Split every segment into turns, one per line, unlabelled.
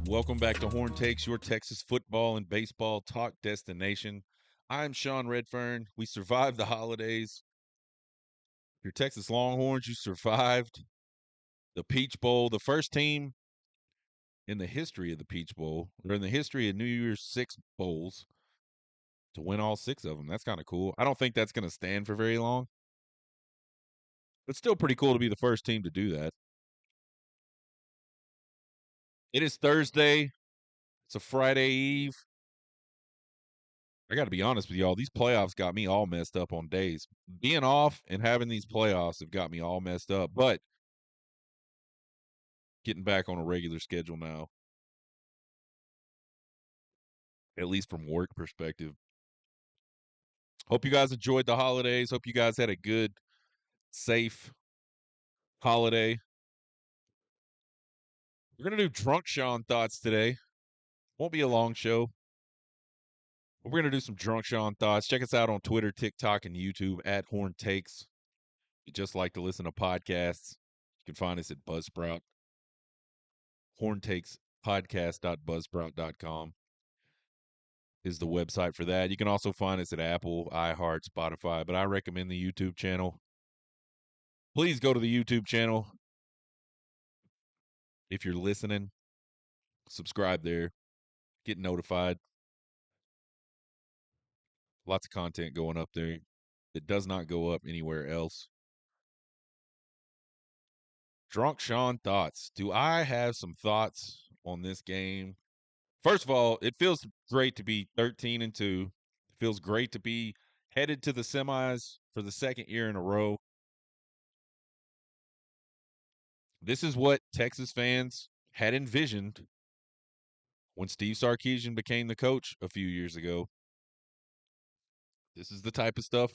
Welcome back to Horn Takes, your Texas football and baseball talk destination. I'm Sean Redfern. We survived the holidays. Your Texas Longhorns, you survived the Peach Bowl, the first team in the history of the Peach Bowl, or in the history of New Year's Six Bowls, to win all six of them. That's kind of cool. I don't think that's going to stand for very long. It's still pretty cool to be the first team to do that. It is Thursday. It's a Friday Eve. I got to be honest with y'all. These playoffs got me all messed up on days. Being off and having these playoffs have got me all messed up. But getting back on a regular schedule now, at least from work perspective. Hope you guys enjoyed the holidays. Hope you guys had a good, safe holiday. We're gonna do Drunk Sean thoughts today. Won't be a long show. But we're gonna do some Drunk Sean thoughts. Check us out on Twitter, TikTok, and YouTube at Horn Takes. If you just like to listen to podcasts, you can find us at Buzzsprout. Horn Takes podcast.buzzsprout.com is the website for that. You can also find us at Apple, iHeart, Spotify, but I recommend the YouTube channel. Please go to the YouTube channel. If you're listening, subscribe there, get notified. Lots of content going up there that does not go up anywhere else. Drunk Sean thoughts. Do I have some thoughts on this game? First of all, it feels great to be 13-2. It feels great to be headed to the semis for the second year in a row. This is what Texas fans had envisioned when Steve Sarkisian became the coach a few years ago. This is the type of stuff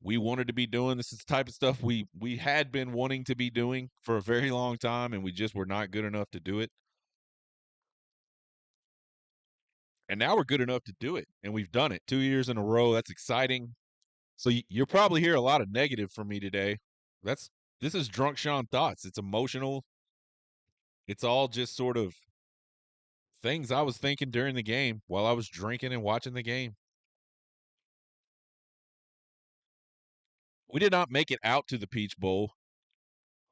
we wanted to be doing. This is the type of stuff we had been wanting to be doing for a very long time, and we just were not good enough to do it. And now we're good enough to do it, and we've done it 2 years in a row. That's exciting. So you'll probably hear a lot of negative from me today. This is Drunk Sean thoughts. It's emotional. It's all just sort of things I was thinking during the game while I was drinking and watching the game. We did not make it out to the Peach Bowl.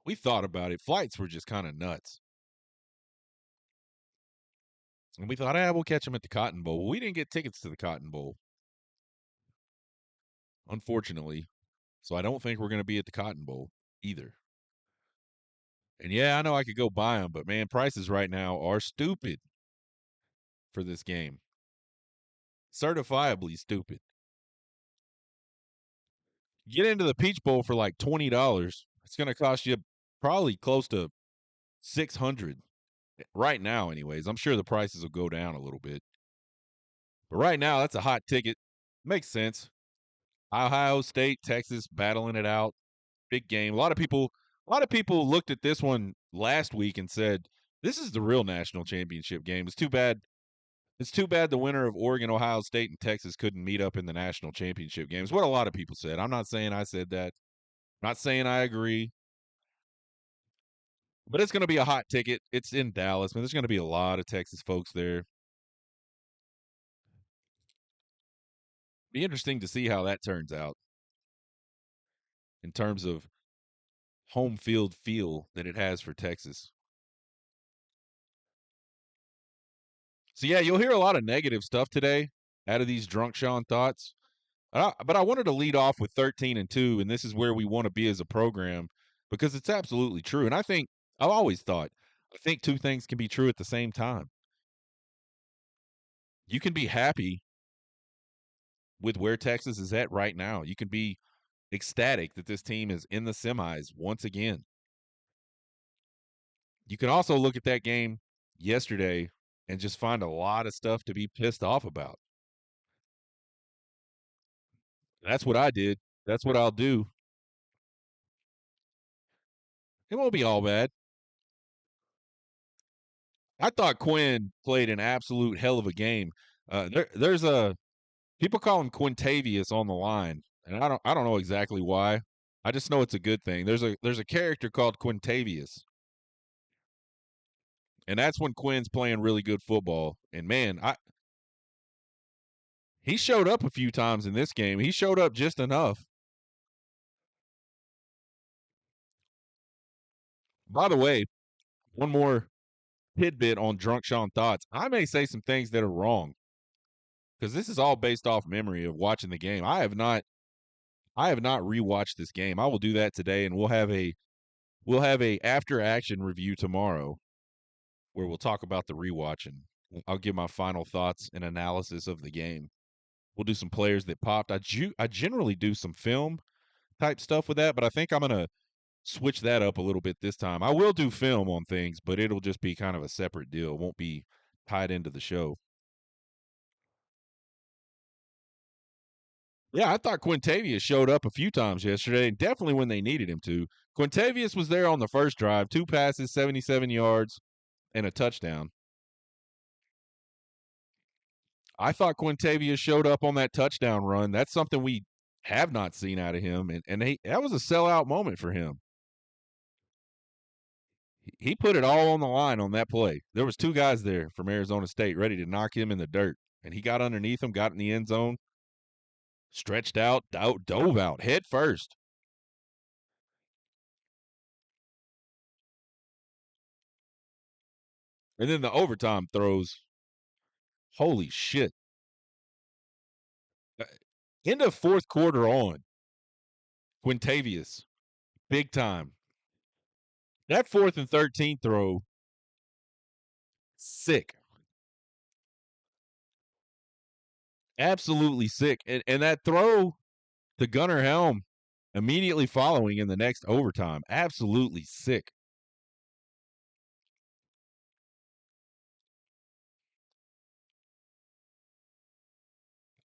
We thought about it. Flights were just kind of nuts. And we thought, we'll catch them at the Cotton Bowl. Well, we didn't get tickets to the Cotton Bowl, unfortunately. So I don't think we're going to be at the Cotton Bowl either. And yeah, I know I could go buy them, but man, prices right now are stupid for this game. Certifiably stupid. Get into the Peach Bowl for like $20. It's going to cost you probably close to $600 right now, anyways. I'm sure the prices will go down a little bit, but right now that's a hot ticket. Makes sense. Ohio State, Texas, battling it out. Big game. A lot of people looked at this one last week and said, "This is the real national championship game." It's too bad. It's too bad the winner of Oregon, Ohio State, and Texas couldn't meet up in the national championship game. It's what a lot of people said. I'm not saying I said that. I'm not saying I agree. But it's going to be a hot ticket. It's in Dallas. Man, there's going to be a lot of Texas folks there. Be interesting to see how that turns out in terms of home field feel that it has for Texas. So yeah, you'll hear a lot of negative stuff today out of these Drunk Sean thoughts. But I wanted to lead off with 13-2, and this is where we want to be as a program because it's absolutely true. And I've always thought, I think two things can be true at the same time. You can be happy with where Texas is at right now. You can be ecstatic that this team is in the semis once again. You can also look at that game yesterday and just find a lot of stuff to be pissed off about. That's what I did. That's what I'll do. It won't be all bad. I thought Quinn played an absolute hell of a game. There's a people call him Quintavious on the line, and I don't know exactly why. I just know it's a good thing. There's a character called Quintavious And that's when Quinn's playing really good football. And man, he showed up a few times in this game. He showed up just enough. By the way, one more tidbit on Drunk Sean thoughts. I may say some things that are wrong because this is all based off memory of watching the game. I have not rewatched this game. I will do that today, and we'll have a after action review tomorrow where we'll talk about the rewatch and I'll give my final thoughts and analysis of the game. We'll do some players that popped. I generally do some film type stuff with that, but I think I'm gonna switch that up a little bit this time. I will do film on things, but it'll just be kind of a separate deal. It won't be tied into the show. Yeah, I thought Quintavious showed up a few times yesterday, and definitely when they needed him to. Quintavious was there on the first drive, 2 passes, 77 yards, and a touchdown. I thought Quintavious showed up on that touchdown run. That's something we have not seen out of him, and that was a sellout moment for him. He put it all on the line on that play. There was 2 guys there from Arizona State ready to knock him in the dirt, and he got underneath him, got in the end zone, stretched out, dove out head first. And then the overtime throws. Holy shit. Uh, End of fourth quarter on, Quintavious, big time. That 4th and 13 throw, sick. Absolutely sick. And that throw to Gunnar Helm immediately following in the next overtime, absolutely sick.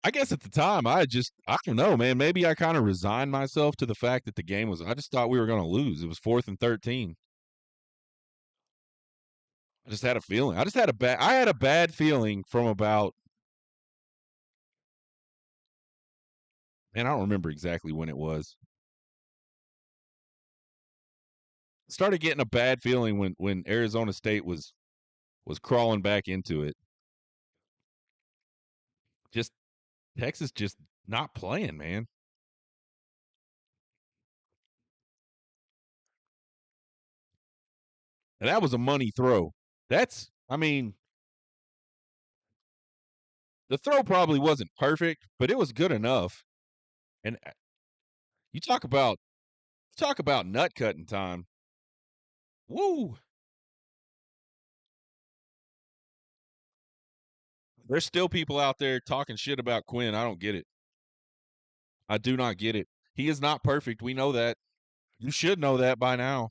I guess at the time, I don't know, man. Maybe I kind of resigned myself to the fact that the game was, I just thought we were going to lose. It was 4th and 13. I just had a feeling. I had a bad feeling from about, man, I don't remember exactly when it was. Started getting a bad feeling when Arizona State was crawling back into it. Just Texas just not playing, man. And that was a money throw. I mean, the throw probably wasn't perfect, but it was good enough. And you talk about nut cutting time. Woo! There's still people out there talking shit about Quinn. I don't get it. I do not get it. He is not perfect. We know that. You should know that by now.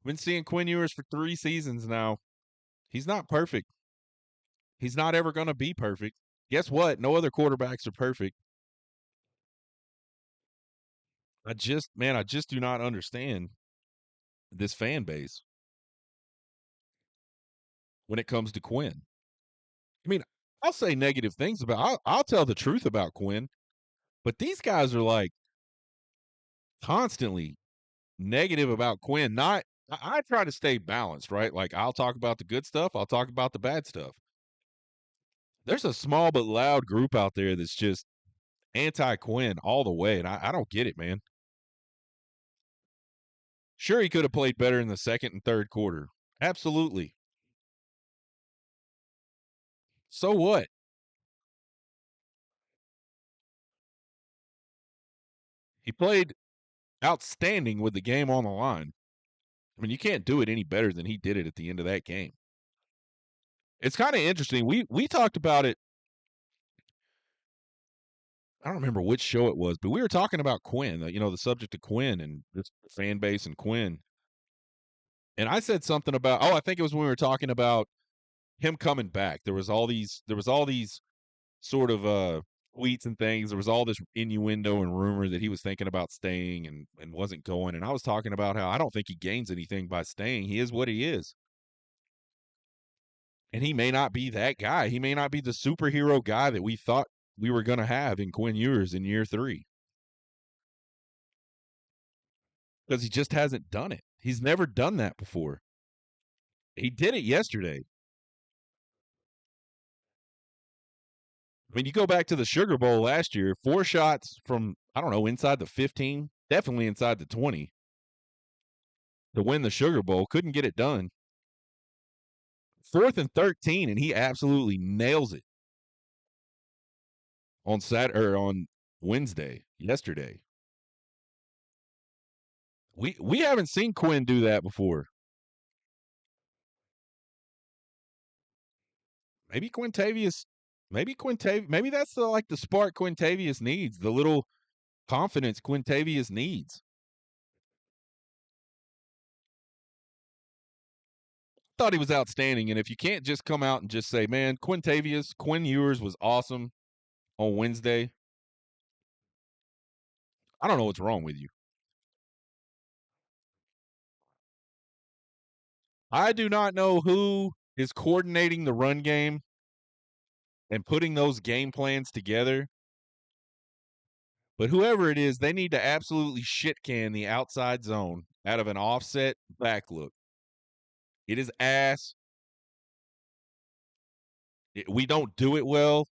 Been seeing Quinn Ewers for 3 seasons now. He's not perfect. He's not ever going to be perfect. Guess what? No other quarterbacks are perfect. I just do not understand this fan base when it comes to Quinn. I mean, I'll say negative things I'll tell the truth about Quinn, but these guys are like constantly negative about Quinn. Not I try to stay balanced, right? Like I'll talk about the good stuff, I'll talk about the bad stuff. There's a small but loud group out there that's just anti Quinn all the way, and I don't get it, man. Sure, he could have played better in the second and third quarter. Absolutely. So what? He played outstanding with the game on the line. I mean, you can't do it any better than he did it at the end of that game. It's kind of interesting. We talked about it. I don't remember which show it was, but we were talking about Quinn, the subject of Quinn and this fan base and Quinn. And I said something about, I think it was when we were talking about him coming back. There was all these sort of tweets and things. There was all this innuendo and rumor that he was thinking about staying and wasn't going. And I was talking about how I don't think he gains anything by staying. He is what he is. And he may not be that guy. He may not be the superhero guy that we thought we were going to have in Quinn Ewers in year 3 because he just hasn't done it. He's never done that before. He did it yesterday. I mean, you go back to the Sugar Bowl last year, 4 shots from, I don't know, inside the 15, definitely inside the 20 to win the Sugar Bowl. Couldn't get it done. 4th and 13, and he absolutely nails it on on Wednesday, yesterday. We haven't seen Quinn do that before. Maybe Quintavious, maybe that's the spark Quintavious needs, the little confidence Quintavious needs. Thought he was outstanding, and if you can't just come out and just say, "Man, Quinn Ewers was awesome on Wednesday," I don't know what's wrong with you. I do not know who is coordinating the run game and putting those game plans together, but whoever it is, they need to absolutely shit can the outside zone out of an offset back look. It is ass. We don't do it well.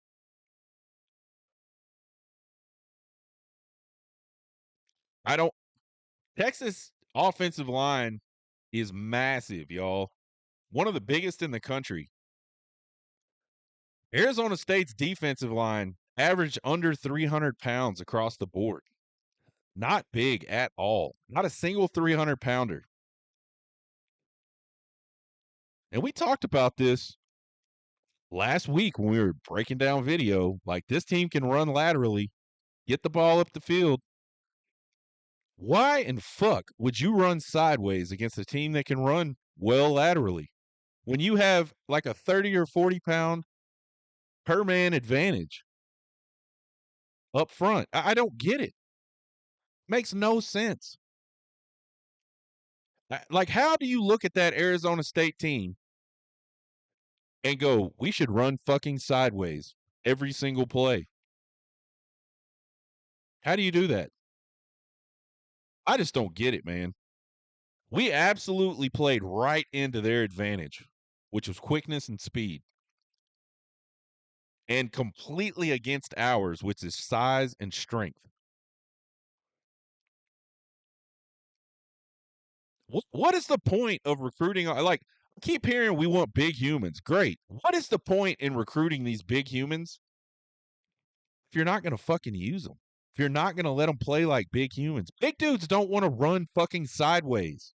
I don't. Texas offensive line is massive, y'all. One of the biggest in the country. Arizona State's defensive line averaged under 300 pounds across the board. Not big at all. Not a single 300 pounder. And we talked about this last week when we were breaking down video. Like, this team can run laterally, get the ball up the field. Why in fuck would you run sideways against a team that can run well laterally when you have like a 30 or 40 pound per man advantage up front? I don't get it. Makes no sense. Like, how do you look at that Arizona State team and go, we should run fucking sideways every single play? How do you do that? I just don't get it, man. We absolutely played right into their advantage, which was quickness and speed, and completely against ours, which is size and strength. What is the point of recruiting? Like, I keep hearing we want big humans. Great. What is the point in recruiting these big humans if you're not going to fucking use them? If you're not going to let them play like big humans? Big dudes don't want to run fucking sideways.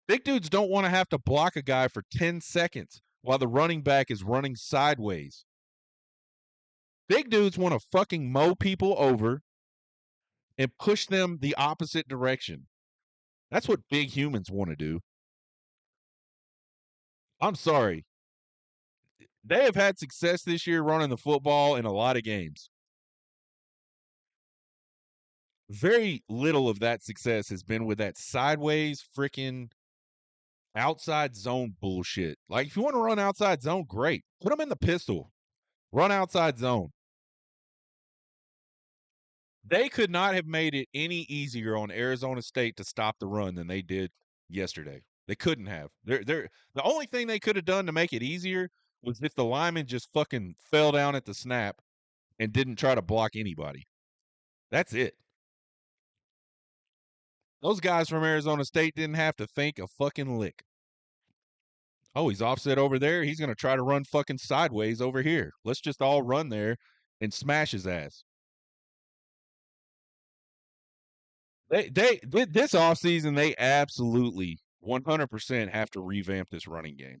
Big dudes don't want to have to block a guy for 10 seconds while the running back is running sideways. Big dudes want to fucking mow people over and push them the opposite direction. That's what big humans want to do. I'm sorry. They have had success this year running the football in a lot of games. Very little of that success has been with that sideways freaking outside zone bullshit. Like, if you want to run outside zone, great. Put them in the pistol. Run outside zone. They could not have made it any easier on Arizona State to stop the run than they did yesterday. They couldn't have. The only thing they could have done to make it easier was if the lineman just fucking fell down at the snap and didn't try to block anybody. That's it. Those guys from Arizona State didn't have to think a fucking lick. Oh, he's offset over there. He's going to try to run fucking sideways over here. Let's just all run there and smash his ass. This offseason, they absolutely 100% have to revamp this running game.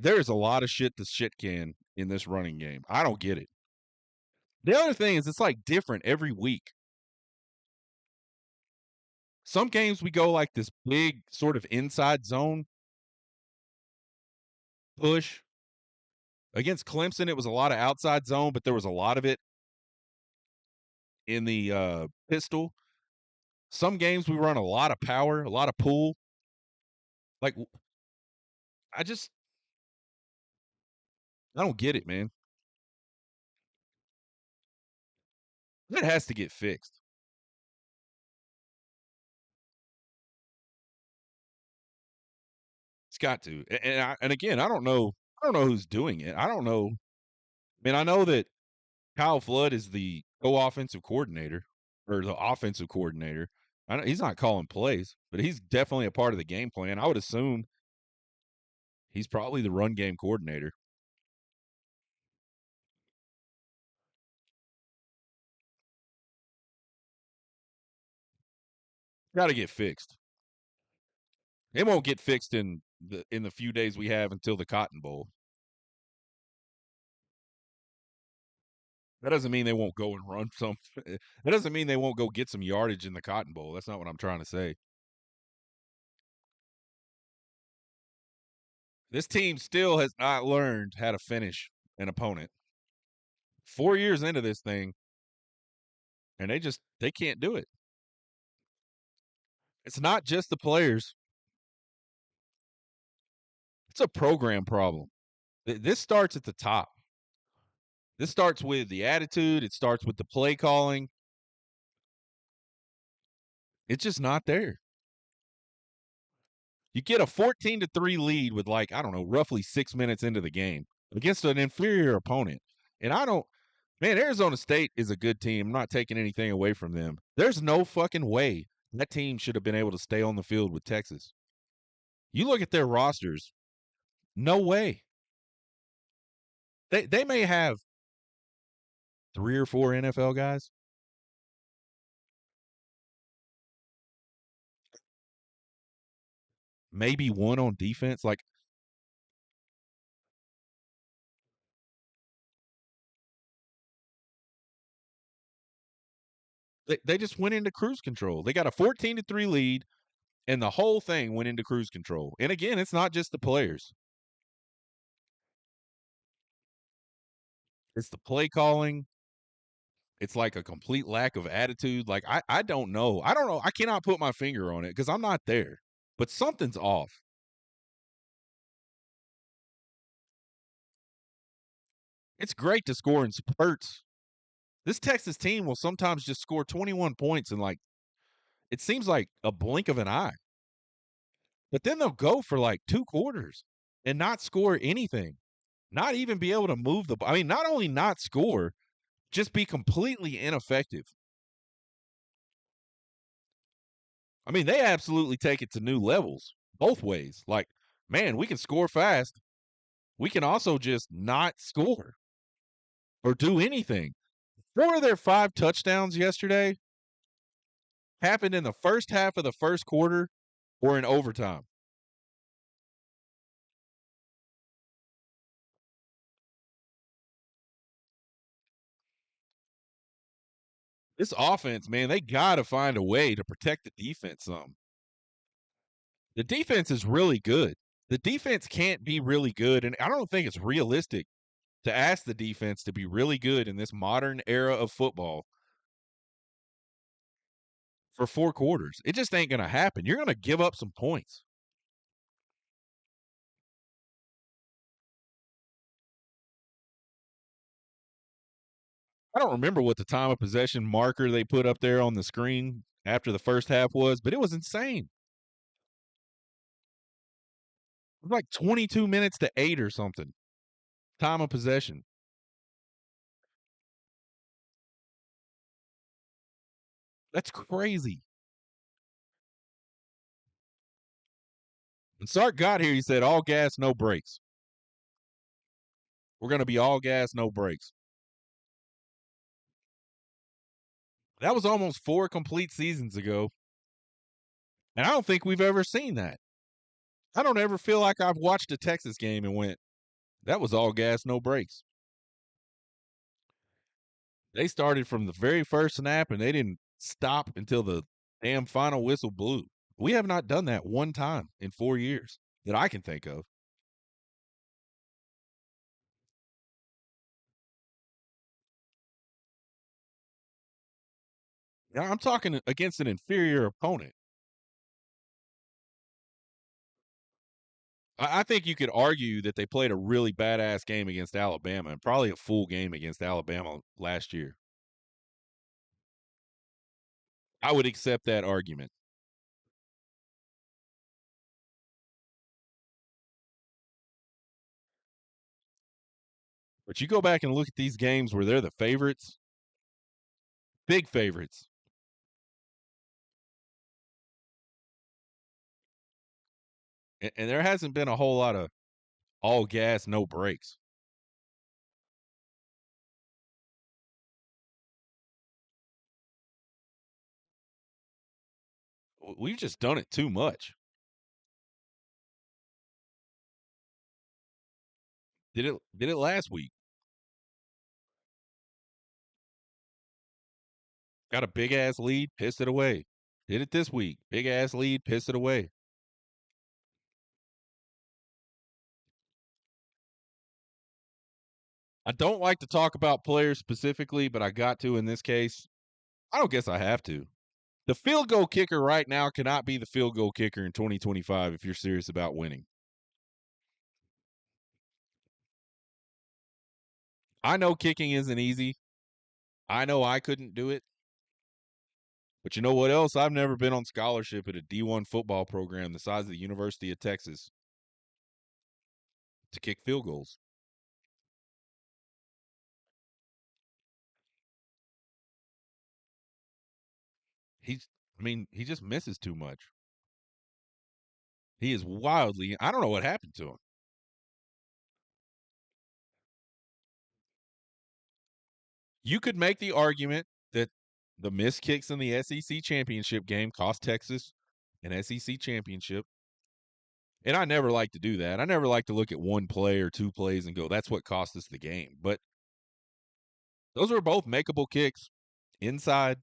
There's a lot of shit to shit can in this running game. I don't get it. The other thing is, it's like different every week. Some games we go like this big sort of inside zone push. Against Clemson, it was a lot of outside zone, but there was a lot of it in the pistol. Some games we run a lot of power, a lot of pull. Like, I just, I don't get it, man. That has to get fixed. It's got to. And again, I don't know who's doing it. I don't know. I mean, I know that Kyle Flood is the co-offensive coordinator or the offensive coordinator. I know he's not calling plays, but he's definitely a part of the game plan. I would assume he's probably the run game coordinator. Got to get fixed. It won't get fixed in the few days we have until the Cotton Bowl. That doesn't mean they won't go and run some. That doesn't mean they won't go get some yardage in the Cotton Bowl. That's not what I'm trying to say. This team still has not learned how to finish an opponent. 4 years into this thing, and they can't do it. It's not just the players. It's a program problem. This starts at the top. This starts with the attitude. It starts with the play calling. It's just not there. You get a 14-3 lead with I don't know, roughly 6 minutes into the game against an inferior opponent. And man, Arizona State is a good team. I'm not taking anything away from them. There's no fucking way that team should have been able to stay on the field with Texas. You look at their rosters, no way. They may have 3 or 4 NFL guys. Maybe one on defense. They just went into cruise control. They got a 14-3 lead, and the whole thing went into cruise control. And again, it's not just the players. It's the play calling. It's like a complete lack of attitude. I don't know. I don't know. I cannot put my finger on it because I'm not there. But something's off. It's great to score in spurts. This Texas team will sometimes just score 21 points in it seems like a blink of an eye. But then they'll go for 2 quarters and not score anything. Not even be able to move the ball. I mean, not only not score, just be completely ineffective. I mean, they absolutely take it to new levels both ways. Man, we can score fast. We can also just not score or do anything. 4 of their 5 touchdowns yesterday happened in the first half of the first quarter or in overtime. This offense, man, they got to find a way to protect the defense some. The defense is really good. The defense can't be really good, and I don't think it's realistic to ask the defense to be really good in this modern era of football for 4 quarters. It just ain't going to happen. You're going to give up some points. I don't remember what the time of possession marker they put up there on the screen after the first half was, but it was insane. It was like 22 minutes to 8 or something. Time of possession. That's crazy. When Sark got here, he said, all gas, no brakes. We're going to be all gas, no brakes. That was almost 4 complete seasons ago. And I don't think we've ever seen that. I don't ever feel like I've watched a Texas game and went, that was all gas, no brakes. They started from the very first snap and they didn't stop until the damn final whistle blew. We have not done that one time in 4 years that I can think of. Now, I'm talking against an inferior opponent. I think you could argue that they played a really badass game against Alabama and probably a full game against Alabama last year. I would accept that argument. But you go back and look at these games where they're the favorites, big favorites. And there hasn't been a whole lot of all gas, no brakes. We've just done it too much. Did it last week. Got a big ass lead, pissed it away. Did it this week. Big ass lead, pissed it away. I don't like to talk about players specifically, but I got to in this case. I don't guess I have to. The field goal kicker right now cannot be the field goal kicker in 2025 if you're serious about winning. I know kicking isn't easy. I know I couldn't do it. But you know what else? I've never been on scholarship at a D1 football program the size of the University of Texas to kick field goals. He just misses too much. He is wildly, I don't know what happened to him. You could make the argument that the missed kicks in the SEC championship game cost Texas an SEC championship. And I never like to do that. I never like to look at one play or two plays and go, that's what cost us the game. But those are both makeable kicks inside.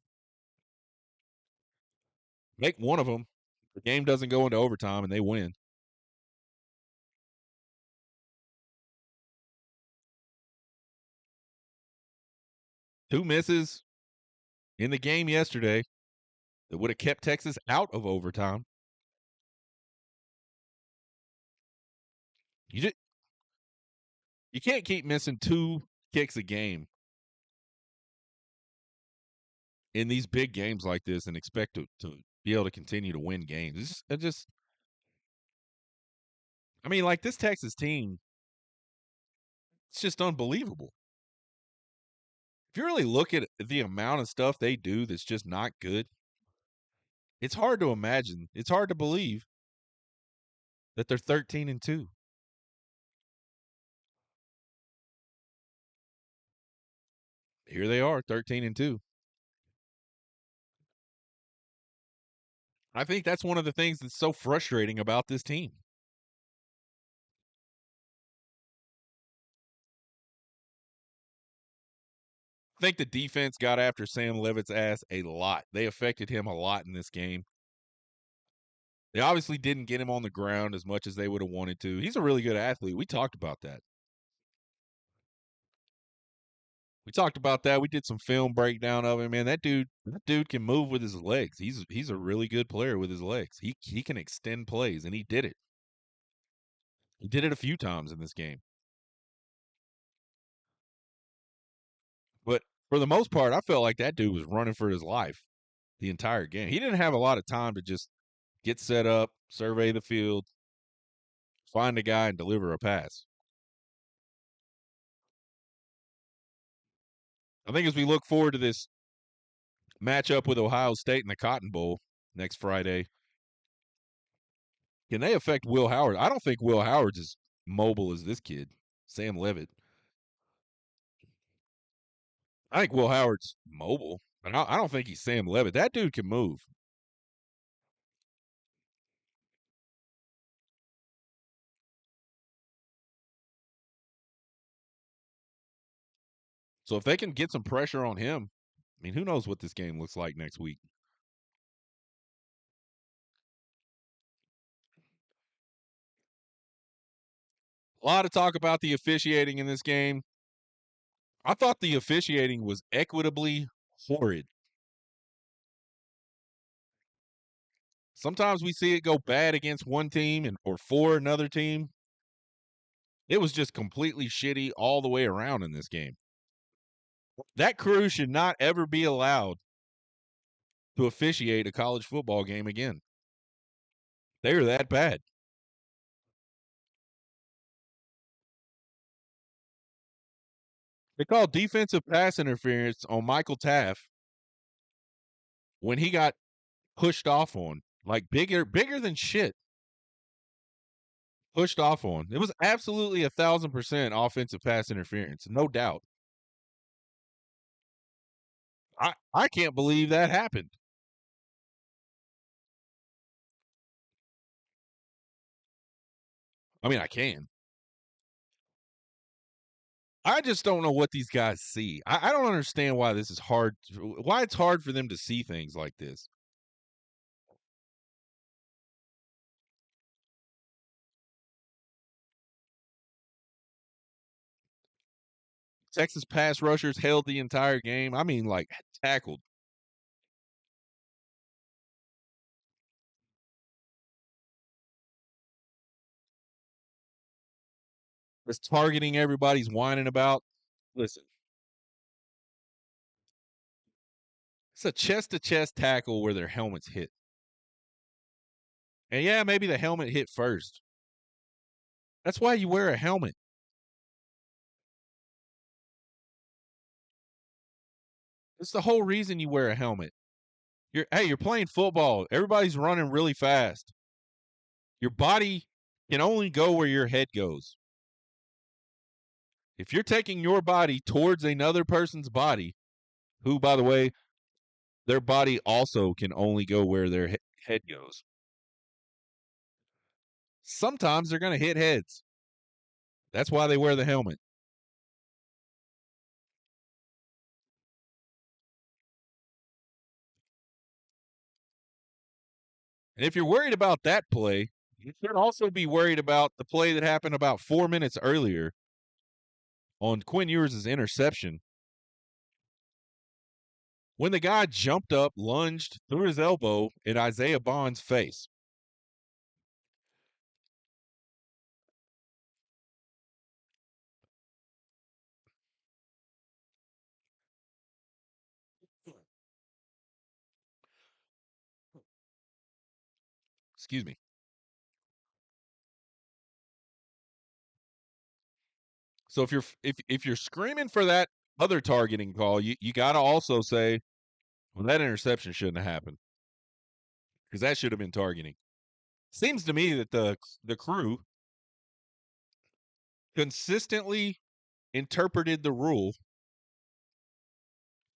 Make one of them. The game doesn't go into overtime and they win. Two misses in the game yesterday that would have kept Texas out of overtime. You just you can't keep missing two kicks a game in these big games like this and expect to be able to continue to win games. I mean, like this Texas team, it's just unbelievable. If you really look at the amount of stuff they do that's just not good, it's hard to imagine. It's hard to believe that they're 13-2. Here they are, 13-2. I think that's one of the things that's so frustrating about this team. I think the defense got after Sam Levitt's ass a lot. They affected him a lot in this game. They obviously didn't get him on the ground as much as they would have wanted to. He's a really good athlete. We talked about that. We did some film breakdown of him, man. That dude can move with his legs. He's a really good player with his legs. He can extend plays, and he did it. He did it a few times in this game. But for the most part, I felt like that dude was running for his life the entire game. He didn't have a lot of time to just get set up, survey the field, find a guy, and deliver a pass. I think as we look forward to this matchup with Ohio State in the Cotton Bowl next Friday, can they affect Will Howard? I don't think Will Howard's as mobile as this kid, Sam Levitt. I think Will Howard's mobile, but I don't think he's Sam Levitt. That dude can move. So if they can get some pressure on him, I mean, who knows what this game looks like next week? A lot of talk about the officiating in this game. I thought the officiating was equitably horrid. Sometimes we see it go bad against one team or for another team. It was just completely shitty all the way around in this game. That crew should not ever be allowed to officiate a college football game again. They are that bad. They called defensive pass interference on Michael Taft when he got pushed off on, like bigger than shit. Pushed off on. It was absolutely 1,000% offensive pass interference, no doubt. I can't believe that happened. I mean, I can. I just don't know what these guys see. I don't understand why this is hard. Why it's hard for them to see things like this. Texas pass rushers held the entire game. I mean, like tackled. This targeting everybody's whining about. Listen, it's a chest to chest tackle where their helmets hit. And yeah, maybe the helmet hit first. That's why you wear a helmet. It's the whole reason you wear a helmet. You're playing football. Everybody's running really fast. Your body can only go where your head goes. If you're taking your body towards another person's body, who, by the way, their body also can only go where their head goes, sometimes they're going to hit heads. That's why they wear the helmet. And if you're worried about that play, you should also be worried about the play that happened about 4 minutes earlier on Quinn Ewers' interception. When the guy jumped up, lunged, threw his elbow in Isaiah Bond's face. Excuse me. So if you're screaming for that other targeting call, you got to also say, well, that interception shouldn't have happened because that should have been targeting. Seems to me that the crew consistently interpreted the rule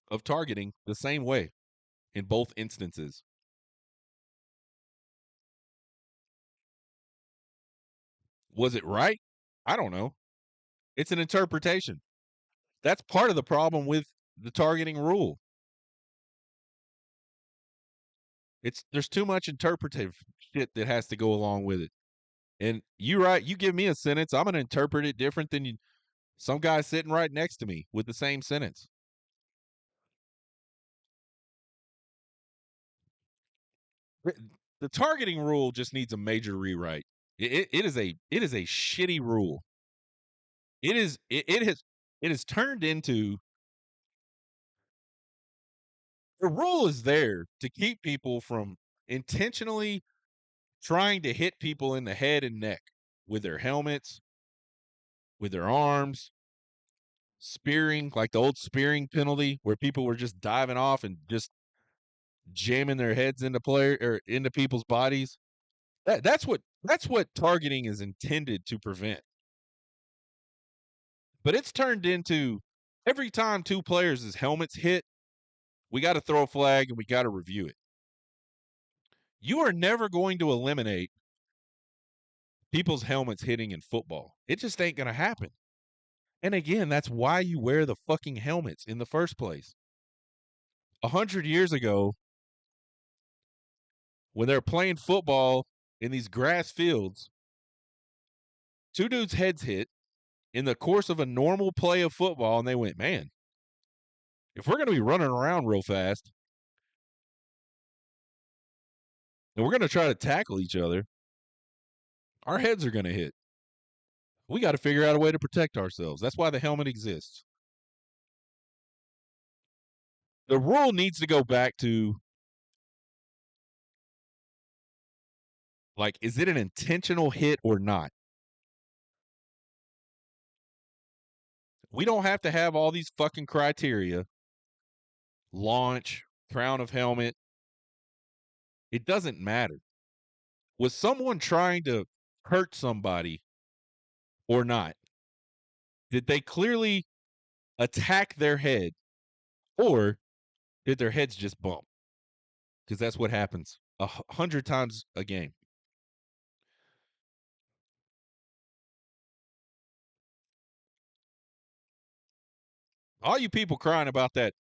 of targeting the same way in both instances. Was it right? I don't know. It's an interpretation. That's part of the problem with the targeting rule. There's too much interpretive shit that has to go along with it. And you give me a sentence, I'm gonna interpret it different than some guy sitting right next to me with the same sentence. The targeting rule just needs a major rewrite. It is a shitty rule. It has turned into the rule is there to keep people from intentionally trying to hit people in the head and neck with their helmets, with their arms, spearing, like the old spearing penalty where people were just diving off and just jamming their heads into player or into people's bodies. That's what targeting is intended to prevent. But it's turned into every time two players' helmets hit, we got to throw a flag and we got to review it. You are never going to eliminate people's helmets hitting in football. It just ain't going to happen. And again, that's why you wear the fucking helmets in the first place. 100 years ago, when they're playing football in these grass fields, two dudes' heads hit in the course of a normal play of football, and they went, man, if we're going to be running around real fast and we're going to try to tackle each other, our heads are going to hit. We got to figure out a way to protect ourselves. That's why the helmet exists. The rule needs to go back to, like, is it an intentional hit or not? We don't have to have all these fucking criteria. Launch, crown of helmet. It doesn't matter. Was someone trying to hurt somebody or not? Did they clearly attack their head, or did their heads just bump? Because that's what happens 100 times a game. All you people crying about that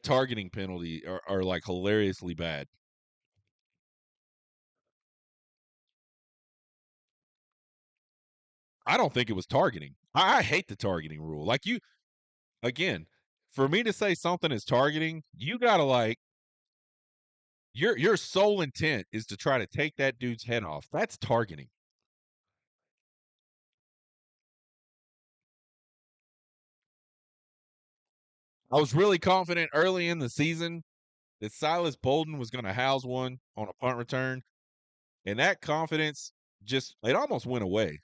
targeting penalty are like hilariously bad. I don't think it was targeting. I hate the targeting rule. Like you, again, for me to say something is targeting, you gotta like your sole intent is to try to take that dude's head off. That's targeting. I was really confident early in the season that Silas Bolden was going to house one on a punt return, and that confidence just it almost went away.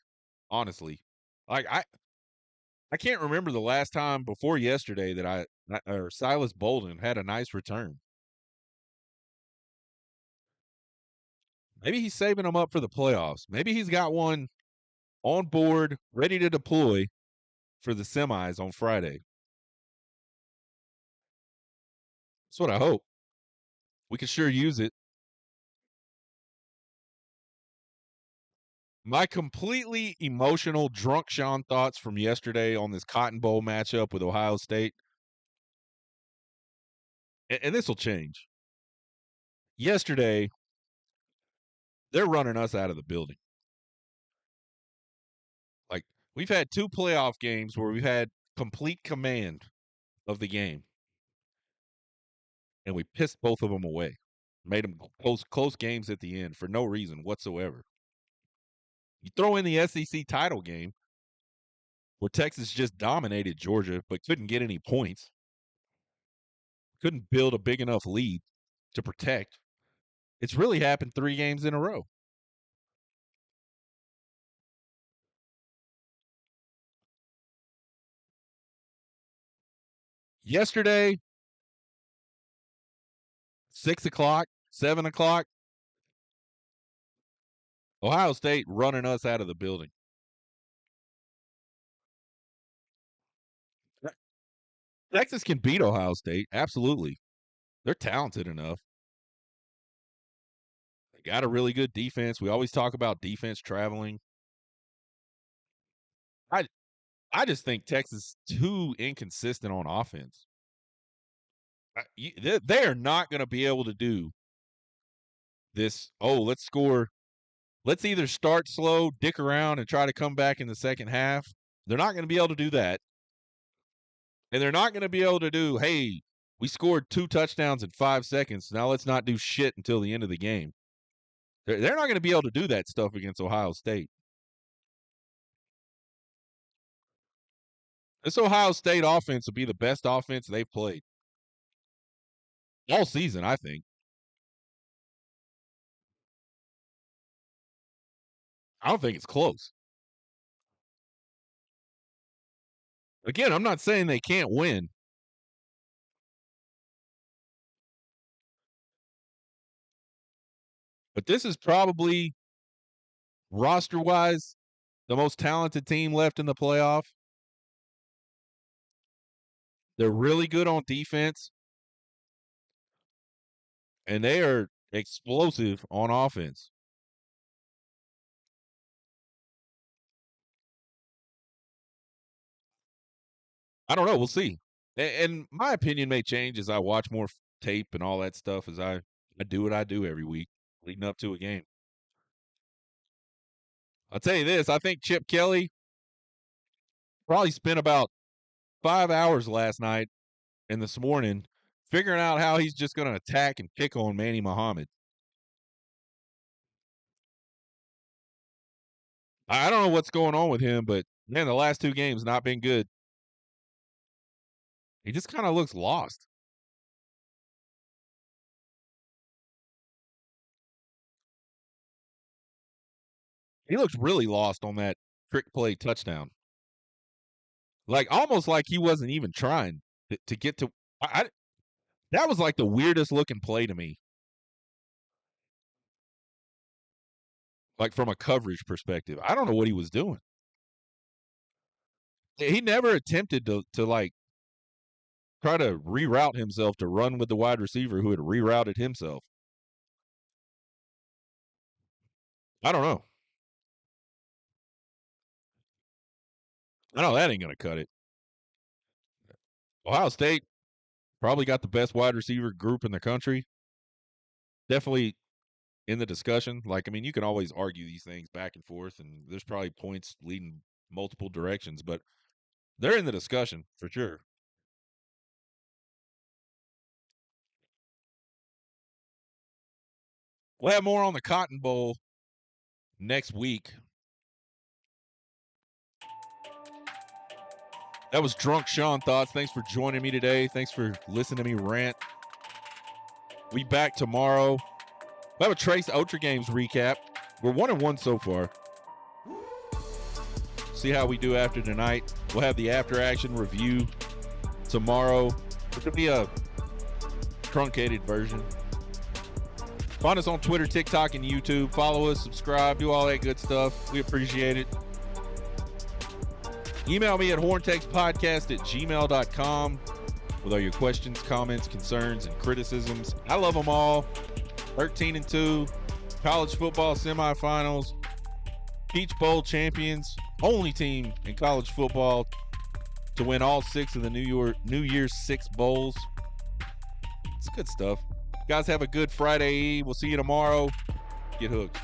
Honestly, like I can't remember the last time before yesterday that or Silas Bolden had a nice return. Maybe he's saving them up for the playoffs. Maybe he's got one on board, ready to deploy for the semis on Friday. That's what I hope. We could sure use it. My completely emotional drunk Sean thoughts from yesterday on this Cotton Bowl matchup with Ohio State, and this will change. Yesterday, they're running us out of the building. Like, we've had two playoff games where we've had complete command of the game, and we pissed both of them away. Made them close games at the end for no reason whatsoever. You throw in the SEC title game where Texas just dominated Georgia but couldn't get any points, couldn't build a big enough lead to protect. It's really happened 3 games in a row. Yesterday, 6 o'clock, 7 o'clock, Ohio State running us out of the building. Texas can beat Ohio State, absolutely. They're talented enough. They got a really good defense. We always talk about defense traveling. I I just think Texas is too inconsistent on offense. They are not going to be able to do this. Oh, let's score. Let's either start slow, dick around, and try to come back in the second half. They're not going to be able to do that. And they're not going to be able to do, hey, we scored 2 touchdowns in 5 seconds. Now let's not do shit until the end of the game. They're not going to be able to do that stuff against Ohio State. This Ohio State offense will be the best offense they've played all season, I think. I don't think it's close. Again, I'm not saying they can't win. But this is probably roster-wise the most talented team left in the playoff. They're really good on defense, and they are explosive on offense. I don't know. We'll see. And my opinion may change as I watch more tape and all that stuff as I do what I do every week leading up to a game. I'll tell you this. I think Chip Kelly probably spent about 5 hours last night and this morning figuring out how he's just going to attack and pick on Manny Muhammad. I don't know what's going on with him, but man, the last 2 games not been good. He just kind of looks lost. He looks really lost on that trick play touchdown. Like almost like he wasn't even trying to get to. That was like the weirdest looking play to me. Like from a coverage perspective, I don't know what he was doing. He never attempted to like try to reroute himself to run with the wide receiver who had rerouted himself. I don't know. I know that ain't gonna cut it. Ohio State probably got the best wide receiver group in the country. Definitely in the discussion. Like, I mean, you can always argue these things back and forth, and there's probably points leading multiple directions, but they're in the discussion for sure. We'll have more on the Cotton Bowl next week. That was Drunk Sean Thoughts. Thanks for joining me today. Thanks for listening to me rant. We back tomorrow. We'll have a Trace Ultra Games recap. We're 1-1 so far. See how we do after tonight. We'll have the after action review tomorrow. It'll be a truncated version. Find us on Twitter, TikTok, and YouTube. Follow us, subscribe, do all that good stuff. We appreciate it. Email me at horntexpodcast@gmail.com with all your questions, comments, concerns, and criticisms. I love them all. 13-2, college football semifinals, Peach Bowl champions, only team in college football to win all 6 of the New Year's 6 bowls. It's good stuff. Guys, have a good Friday Eve. We'll see you tomorrow. Get hooked.